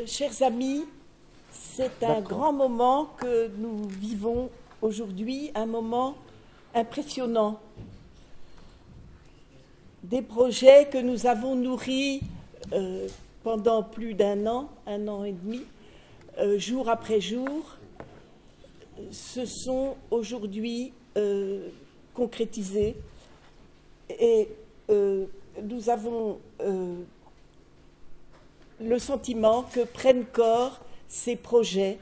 Chers amis, c'est un grand moment que nous vivons aujourd'hui, un moment impressionnant. Des projets que nous avons nourris pendant plus d'un an et demi, jour après jour, se sont aujourd'hui concrétisés et nous avons le sentiment que prennent corps ces projets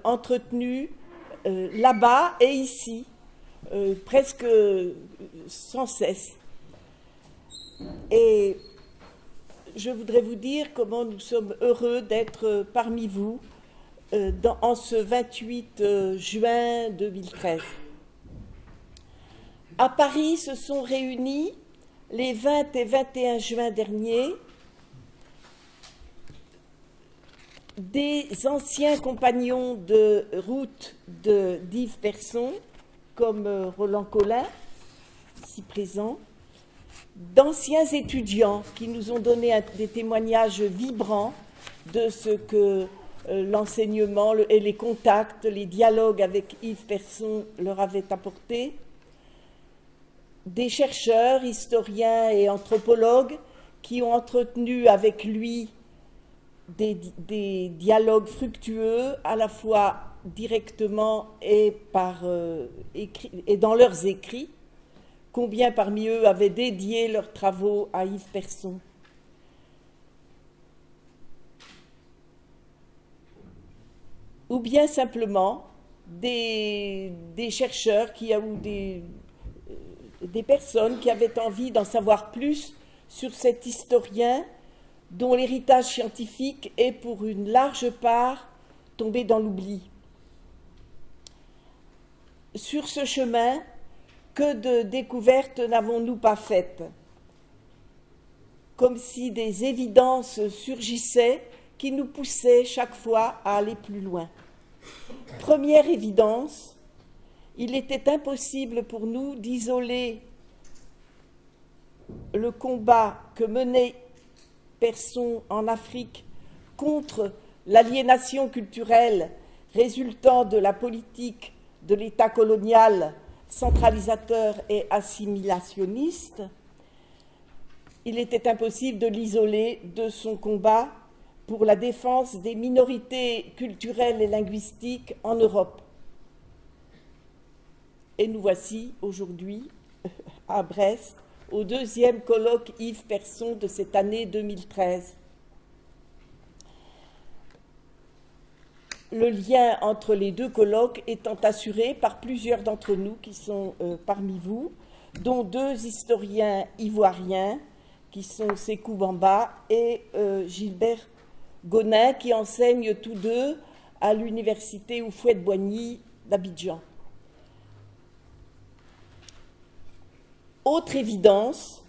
entretenus là-bas et ici, presque sans cesse. Et je voudrais vous dire comment nous sommes heureux d'être parmi vous en ce 28 juin 2013. À Paris se sont réunis les 20 et 21 juin derniers des anciens compagnons de route d'Yves Persson, comme Roland Collin, ici présent, d'anciens étudiants qui nous ont donné des témoignages vibrants de ce que l'enseignement et les contacts, les dialogues avec Yves Persson leur avaient apporté, des chercheurs, historiens et anthropologues qui ont entretenu avec lui des dialogues fructueux, à la fois directement et dans leurs écrits. Combien parmi eux avaient dédié leurs travaux à Yves Persson? Ou bien simplement des chercheurs ou des personnes qui avaient envie d'en savoir plus sur cet historien dont l'héritage scientifique est pour une large part tombé dans l'oubli. Sur ce chemin, que de découvertes n'avons-nous pas faites? Comme si des évidences surgissaient qui nous poussaient chaque fois à aller plus loin. Première évidence, il était impossible pour nous d'isoler le combat que menait Persson en Afrique contre l'aliénation culturelle résultant de la politique de l'État colonial centralisateur et assimilationniste. Il était impossible de l'isoler de son combat pour la défense des minorités culturelles et linguistiques en Europe. Et nous voici aujourd'hui à Brest, au deuxième colloque Yves Persson de cette année 2013. Le lien entre les deux colloques étant assuré par plusieurs d'entre nous qui sont parmi vous, dont deux historiens ivoiriens, qui sont Sékou Bamba et Gilbert Gonin, qui enseignent tous deux à l'université Houphouët-Boigny d'Abidjan. Autre évidence,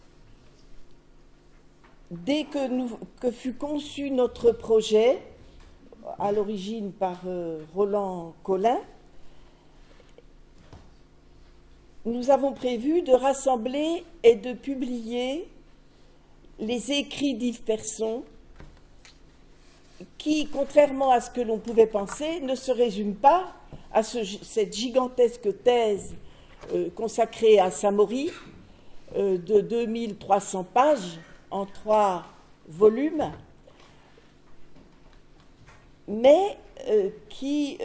dès que fut conçu notre projet, à l'origine par Roland Collin, nous avons prévu de rassembler et de publier les écrits d'Yves Persson qui, contrairement à ce que l'on pouvait penser, ne se résument pas à cette gigantesque thèse consacrée à Samori de 2300 pages en 3 volumes, mais qui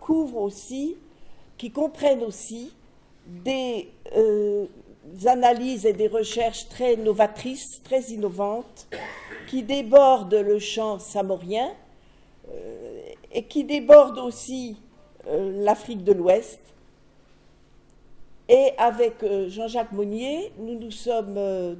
couvrent aussi, qui comprennent aussi des analyses et des recherches très novatrices, très innovantes, qui débordent le champ samorien et qui débordent aussi l'Afrique de l'Ouest. Et avec Jean-Jacques Monnier, nous nous sommes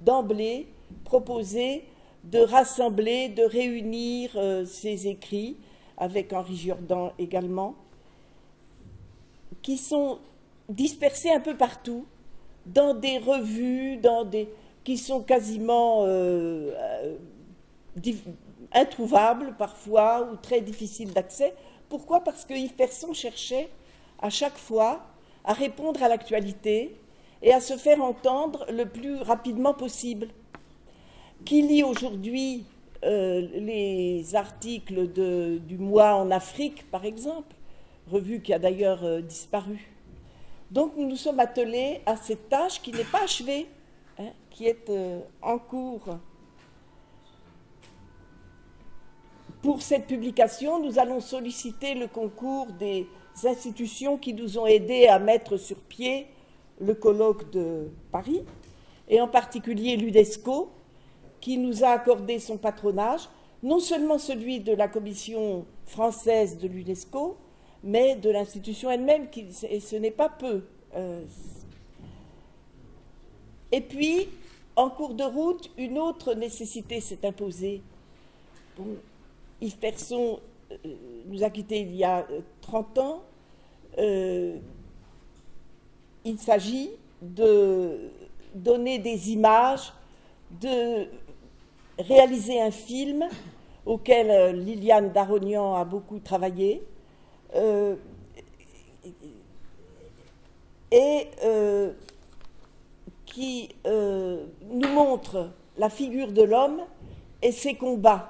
d'emblée proposés de rassembler, de réunir ces écrits, avec Henri Jourdan également, qui sont dispersés un peu partout, dans des revues, qui sont quasiment introuvables parfois, ou très difficiles d'accès. Pourquoi? Parce que Yves Persson cherchait à chaque fois à répondre à l'actualité et à se faire entendre le plus rapidement possible. Qui lit aujourd'hui les articles du mois en Afrique, par exemple, revue qui a d'ailleurs disparu. Donc nous nous sommes attelés à cette tâche qui n'est pas achevée, hein, qui est en cours. Pour cette publication, nous allons solliciter le concours des institutions qui nous ont aidés à mettre sur pied le colloque de Paris, et en particulier l'UNESCO, qui nous a accordé son patronage, non seulement celui de la commission française de l'UNESCO, mais de l'institution elle-même, et ce n'est pas peu. Et puis, en cours de route, une autre nécessité s'est imposée. Bon, Yves Persson nous a quittés il y a 30 ans. Il s'agit de donner des images, de réaliser un film auquel Liliane Darognan a beaucoup travaillé, et qui nous montre la figure de l'homme et ses combats.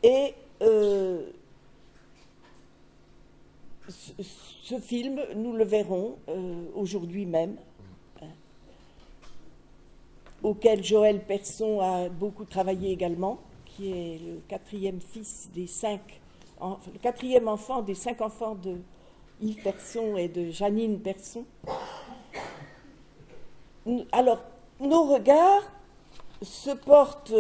Et ce film, nous le verrons aujourd'hui même, auquel Joël Persson a beaucoup travaillé également, qui est le quatrième enfant des 5 enfants de Yves Persson et de Janine Persson. Alors, nos regards se portent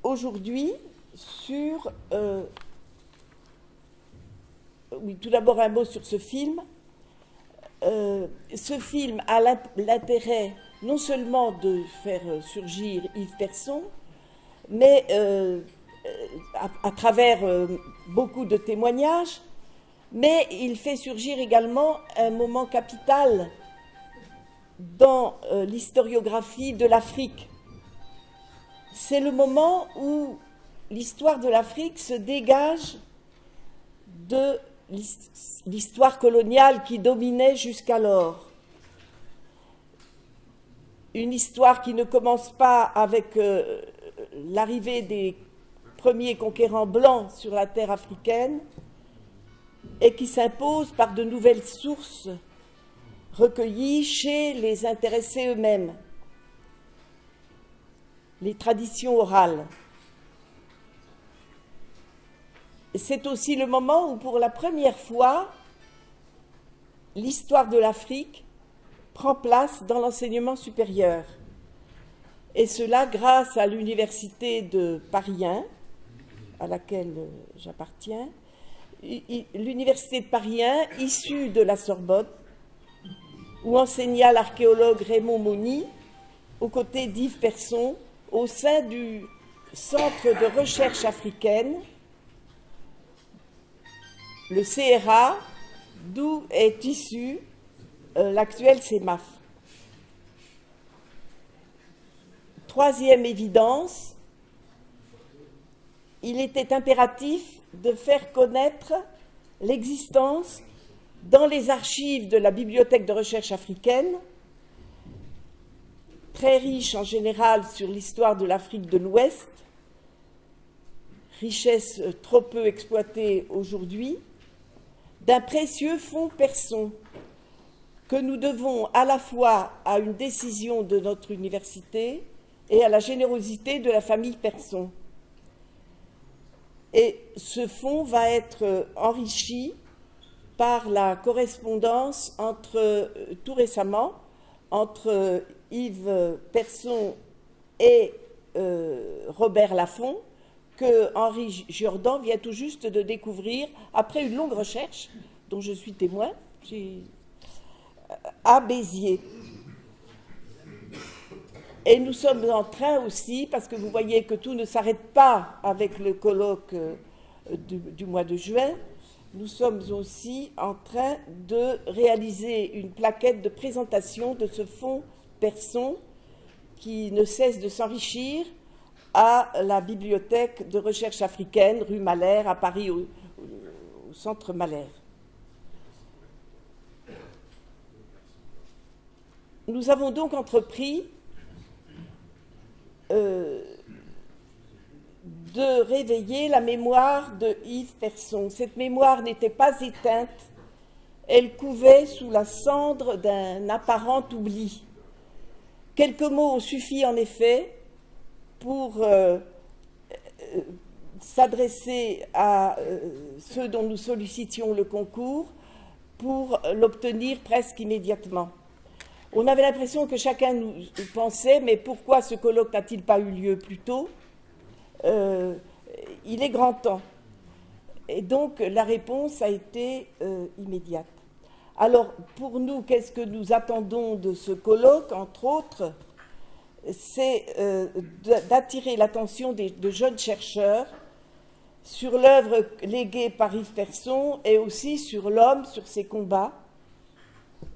aujourd'hui sur... oui, tout d'abord un mot sur ce film. Ce film a l'intérêt non seulement de faire surgir Yves Persson, mais à travers beaucoup de témoignages, mais il fait surgir également un moment capital dans l'historiographie de l'Afrique. C'est le moment où l'histoire de l'Afrique se dégage de l'histoire coloniale qui dominait jusqu'alors. Une histoire qui ne commence pas avec l'arrivée des premiers conquérants blancs sur la terre africaine et qui s'impose par de nouvelles sources recueillies chez les intéressés eux-mêmes, les traditions orales. C'est aussi le moment où, pour la première fois, l'histoire de l'Afrique prend place dans l'enseignement supérieur. Et cela grâce à l'université de Paris 1, à laquelle j'appartiens, l'université de Paris 1, issue de la Sorbonne, où enseigna l'archéologue Raymond Mauny, aux côtés d'Yves Persson, au sein du Centre de recherche africaine, le CRA, d'où est issu l'actuel CEMAF. Troisième évidence, il était impératif de faire connaître l'existence dans les archives de la Bibliothèque de recherche africaine, très riche en général sur l'histoire de l'Afrique de l'Ouest, richesse trop peu exploitée aujourd'hui, d'un précieux fonds Persson que nous devons à la fois à une décision de notre université et à la générosité de la famille Persson. Et ce fonds va être enrichi par la correspondance tout récemment entre Yves Persson et Robert Laffont, que Henri Jourdan vient tout juste de découvrir après une longue recherche, dont je suis témoin, à Béziers. Et nous sommes en train aussi, parce que vous voyez que tout ne s'arrête pas avec le colloque du mois de juin, nous sommes aussi en train de réaliser une plaquette de présentation de ce fonds Persson qui ne cesse de s'enrichir à la bibliothèque de recherche africaine, rue Malher, à Paris, au centre Malher. Nous avons donc entrepris de réveiller la mémoire de Yves Persson. Cette mémoire n'était pas éteinte, elle couvait sous la cendre d'un apparent oubli. Quelques mots ont suffi en effet pour s'adresser à ceux dont nous sollicitions le concours pour l'obtenir presque immédiatement. On avait l'impression que chacun nous pensait, mais pourquoi ce colloque n'a-t-il pas eu lieu plus tôt? Il est grand temps. Et donc la réponse a été immédiate. Alors pour nous, qu'est-ce que nous attendons de ce colloque, entre autres? C'est d'attirer l'attention de jeunes chercheurs sur l'œuvre léguée par Yves Persson et aussi sur l'homme, sur ses combats.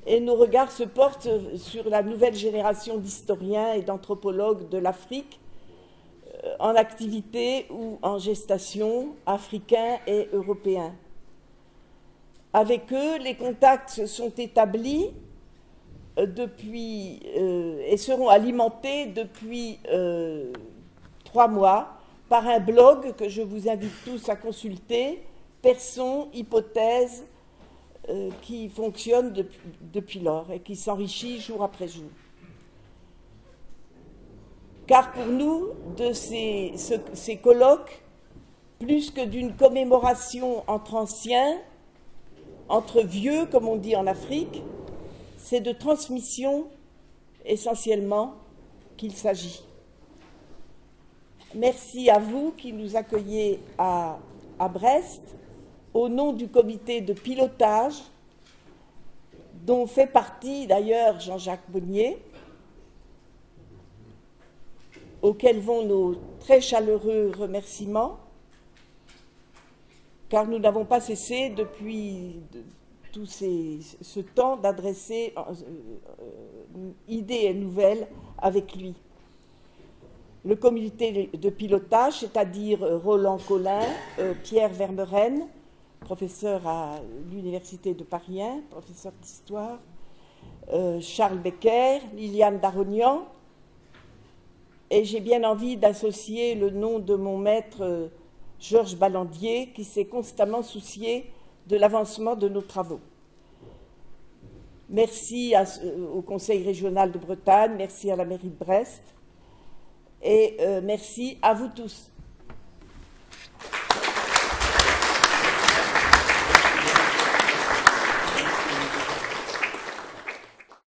Et nos regards se portent sur la nouvelle génération d'historiens et d'anthropologues de l'Afrique en activité ou en gestation, africains et européens. Avec eux, les contacts se sont établis depuis et seront alimentés depuis 3 mois par un blog que je vous invite tous à consulter, Persson, Hypothèse, qui fonctionne depuis lors et qui s'enrichit jour après jour. Car pour nous, de ces colloques, plus que d'une commémoration entre anciens, entre vieux, comme on dit en Afrique, c'est de transmission essentiellement qu'il s'agit. Merci à vous qui nous accueillez à Brest, au nom du comité de pilotage, dont fait partie d'ailleurs Jean-Jacques Bonnier, auquel vont nos très chaleureux remerciements, car nous n'avons pas cessé depuis tout ce temps d'adresser idées et nouvelles avec lui. Le comité de pilotage, c'est-à-dire Roland Collin, Pierre Vermeren, professeur à l'Université de Paris 1, professeur d'histoire, Charles Becker, Liliane Darognan, et j'ai bien envie d'associer le nom de mon maître Georges Ballandier, qui s'est constamment soucié de l'avancement de nos travaux. Merci au Conseil régional de Bretagne, merci à la mairie de Brest, et merci à vous tous.